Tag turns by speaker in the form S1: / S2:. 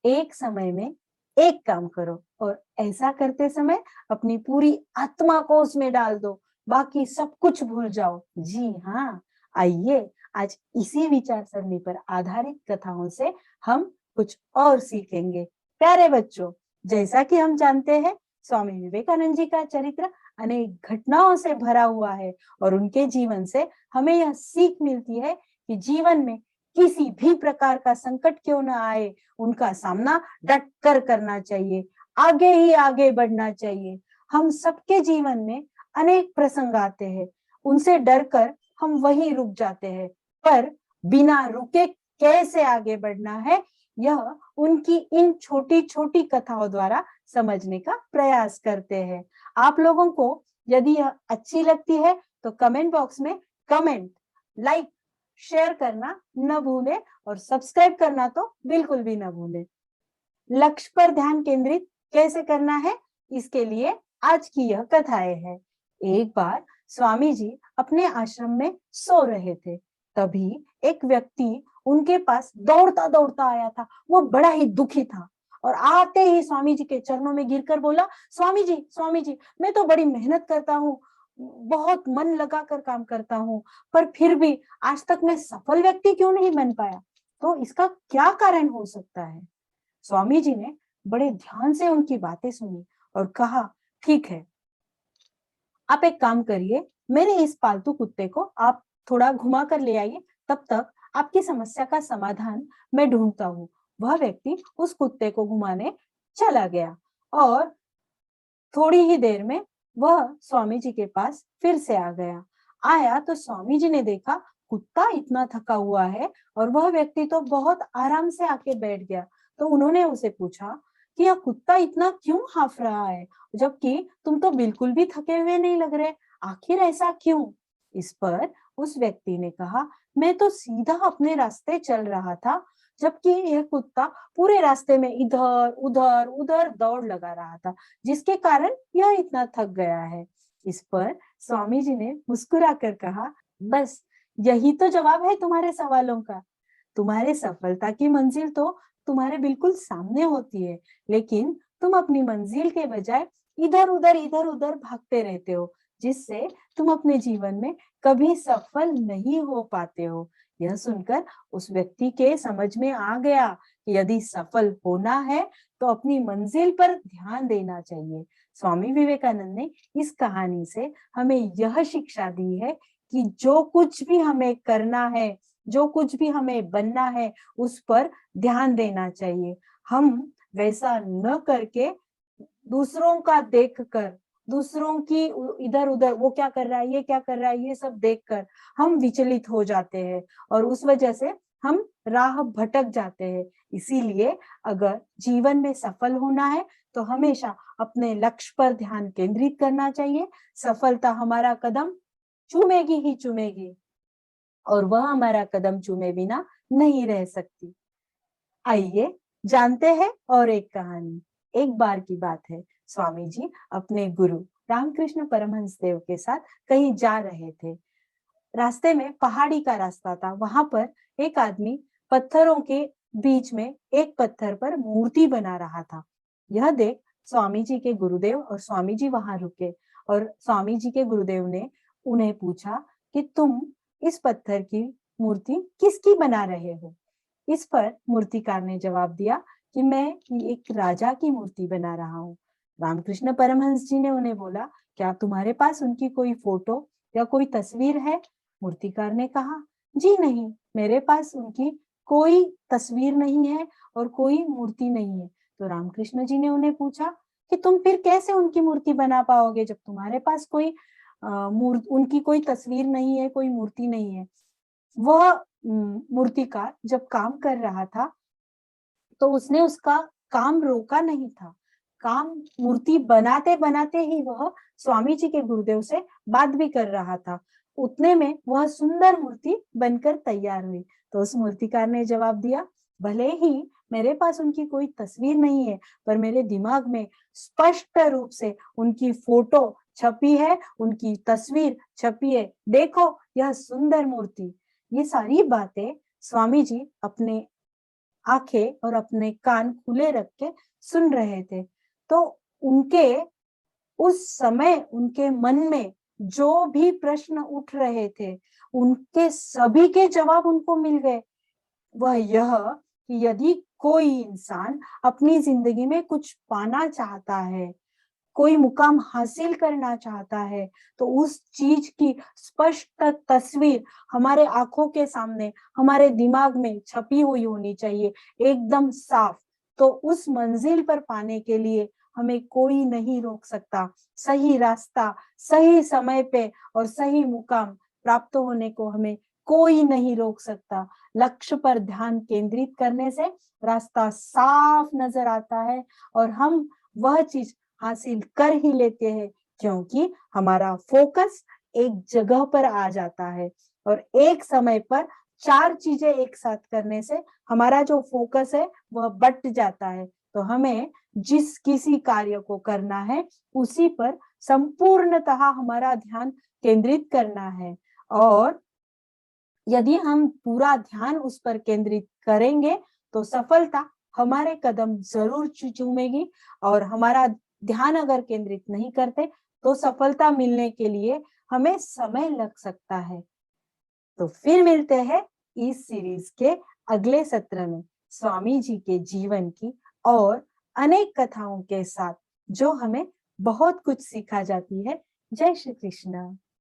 S1: एक समय में एक काम करो और ऐसा करते समय अपनी पूरी आत्मा को उसमें डाल दो, बाकी सब कुछ भूल जाओ। जी हाँ, आइए आज इसी विचार सरणी पर आधारित कथाओं से हम कुछ और सीखेंगे। प्यारे बच्चों, जैसा कि हम जानते हैं, स्वामी विवेकानंद जी का चरित्र अनेक घटनाओं से भरा हुआ है और उनके जीवन से हमें यह सीख मिलती है कि जीवन में किसी भी प्रकार का संकट क्यों ना आए, उनका सामना डट कर करना चाहिए, आगे ही आगे बढ़ना चाहिए। हम सबके जीवन में अनेक प्रसंग आते हैं, उनसे डरकर हम वहीं रुक जाते हैं, पर बिना रुके कैसे आगे बढ़ना है, यह उनकी इन छोटी छोटी कथाओं द्वारा समझने का प्रयास करते हैं। आप लोगों को यदि यह अच्छी लगती है तो कमेंट बॉक्स में कमेंट, लाइक, शेयर करना न भूलें और सब्सक्राइब करना तो बिल्कुल भी न भूलें। लक्ष्य पर ध्यान केंद्रित कैसे करना है, इसके लिए आज की यह कथाएं है। एक बार स्वामी जी अपने आश्रम में सो रहे थे, तभी एक व्यक्ति उनके पास दौड़ता दौड़ता आया था। वो बड़ा ही दुखी था और आते ही स्वामी जी के चरणों में गिरकर बोला, स्वामी जी, मैं तो बड़ी मेहनत करता हूँ, बहुत मन लगाकर काम करता हूँ, पर फिर भी आज तक मैं सफल व्यक्ति क्यों नहीं बन पाया? तो इसका क्या कारण हो सकता है? स्वामी जी ने बड़े ध्यान से उनकी बातें सुनी और कहा, ठीक है, आप एक काम करिए, मेरे इस पालतू कुत्ते को आप थोड़ा घुमा कर ले आइए, तब तक आपकी समस्या का समाधान मैं ढूंढता हूँ। वह व्यक्ति उस कुत्ते को घुमाने चला गया और थोड़ी ही देर में वह स्वामी जी के पास फिर से आ गया। आया तो स्वामी जी ने देखा कुत्ता इतना थका हुआ है और वह व्यक्ति तो बहुत आराम से आके बैठ गया। तो उन्होंने उसे पूछा कि यह कुत्ता इतना क्यों हाफ रहा है, जबकि तुम तो बिल्कुल भी थके हुए नहीं लग रहे, आखिर ऐसा क्यों? इस पर उस व्यक्ति ने कहा, मैं तो सीधा अपने रास्ते चल रहा था, जबकि यह कुत्ता पूरे रास्ते में इधर उधर उधर दौड़ लगा रहा था, जिसके कारण यह इतना थक गया है। इस पर स्वामी जी ने मुस्कुराकर कहा, बस यही तो जवाब है तुम्हारे सवालों का। तुम्हारे सफलता की मंजिल तो तुम्हारे बिल्कुल सामने होती है, लेकिन तुम अपनी मंजिल के बजाय इधर उधर भागते रहते हो, जिससे तुम अपने जीवन में कभी सफल नहीं हो पाते हो। यह सुनकर उस व्यक्ति के समझ में आ गया कि यदि सफल होना है तो अपनी मंजिल पर ध्यान देना चाहिए। स्वामी विवेकानंद ने इस कहानी से हमें यह शिक्षा दी है कि जो कुछ भी हमें करना है, जो कुछ भी हमें बनना है, उस पर ध्यान देना चाहिए। हम वैसा न करके दूसरों का देखकर, दूसरों की इधर उधर वो क्या कर रहा है, ये क्या कर रहा है, ये सब देखकर हम विचलित हो जाते हैं और उस वजह से हम राह भटक जाते हैं। इसीलिए अगर जीवन में सफल होना है तो हमेशा अपने लक्ष्य पर ध्यान केंद्रित करना चाहिए। सफलता हमारा कदम चूमेगी ही चूमेगी और वह हमारा कदम चूमे बिना नहीं रह सकती। आइए जानते हैं और एक कहानी। एक बार की बात है, स्वामी जी अपने गुरु रामकृष्ण परमहंस देव के साथ कहीं जा रहे थे। रास्ते में पहाड़ी का रास्ता था, वहां पर एक आदमी पत्थरों के बीच में एक पत्थर पर मूर्ति बना रहा था। यह देख स्वामी जी के गुरुदेव और स्वामी जी वहां रुके और स्वामी जी के गुरुदेव ने उन्हें पूछा कि तुम इस पत्थर की मूर्ति किसकी बना रहे हो? इस पर मूर्तिकार ने जवाब दिया कि मैं एक राजा की मूर्ति बना रहा हूँ। रामकृष्ण परमहंस जी ने उन्हें बोला, क्या तुम्हारे पास उनकी कोई फोटो या कोई तस्वीर है? मूर्तिकार ने कहा, जी नहीं, मेरे पास उनकी कोई तस्वीर नहीं है और कोई मूर्ति नहीं है। तो रामकृष्ण जी ने उन्हें पूछा कि तुम फिर कैसे उनकी मूर्ति बना पाओगे जब तुम्हारे पास कोई उनकी कोई तस्वीर नहीं है, कोई मूर्ति नहीं है। वह मूर्तिकार जब काम कर रहा था तो उसने उसका काम रोका नहीं था। काम मूर्ति बनाते बनाते ही वह स्वामी जी के गुरुदेव से बात भी कर रहा था। उतने में वह सुंदर मूर्ति बनकर तैयार हुई। तो उस मूर्तिकार ने जवाब दिया, भले ही मेरे पास उनकी कोई तस्वीर नहीं है, पर मेरे दिमाग में स्पष्ट रूप से उनकी फोटो छपी है, उनकी तस्वीर छपी है। देखो यह सुंदर मूर्ति। ये सारी बातें स्वामी जी अपने आंखें और अपने कान खुले रख के सुन रहे थे। तो उनके उस समय उनके मन में जो भी प्रश्न उठ रहे थे, उनके सभी के जवाब उनको मिल गए। वह यह कि यदि कोई इंसान अपनी जिंदगी में कुछ पाना चाहता है, कोई मुकाम हासिल करना चाहता है, तो उस चीज की स्पष्ट तस्वीर हमारे आंखों के सामने, हमारे दिमाग में छपी हुई होनी चाहिए, एकदम साफ। तो उस मंजिल पर पाने के लिए हमें कोई नहीं रोक सकता। सही रास्ता, सही समय पे और सही मुकाम प्राप्त होने को हमें कोई नहीं रोक सकता। लक्ष्य पर ध्यान केंद्रित करने से रास्ता साफ नजर आता है और हम वह चीज हासिल कर ही लेते हैं, क्योंकि हमारा फोकस एक जगह पर आ जाता है। और एक समय पर चार चीजें एक साथ करने से हमारा जो फोकस है वह बट जाता है। तो हमें जिस किसी कार्य को करना है उसी पर संपूर्णतः हमारा ध्यान केंद्रित करना है। और यदि हम पूरा ध्यान उस पर केंद्रित करेंगे तो सफलता हमारे कदम जरूर चूमेगी। और हमारा ध्यान अगर केंद्रित नहीं करते तो सफलता मिलने के लिए हमें समय लग सकता है। तो फिर मिलते हैं इस सीरीज के अगले सत्र में स्वामी जी के जीवन की और अनेक कथाओं के साथ, जो हमें बहुत कुछ सिखा जाती है। जय श्री कृष्ण।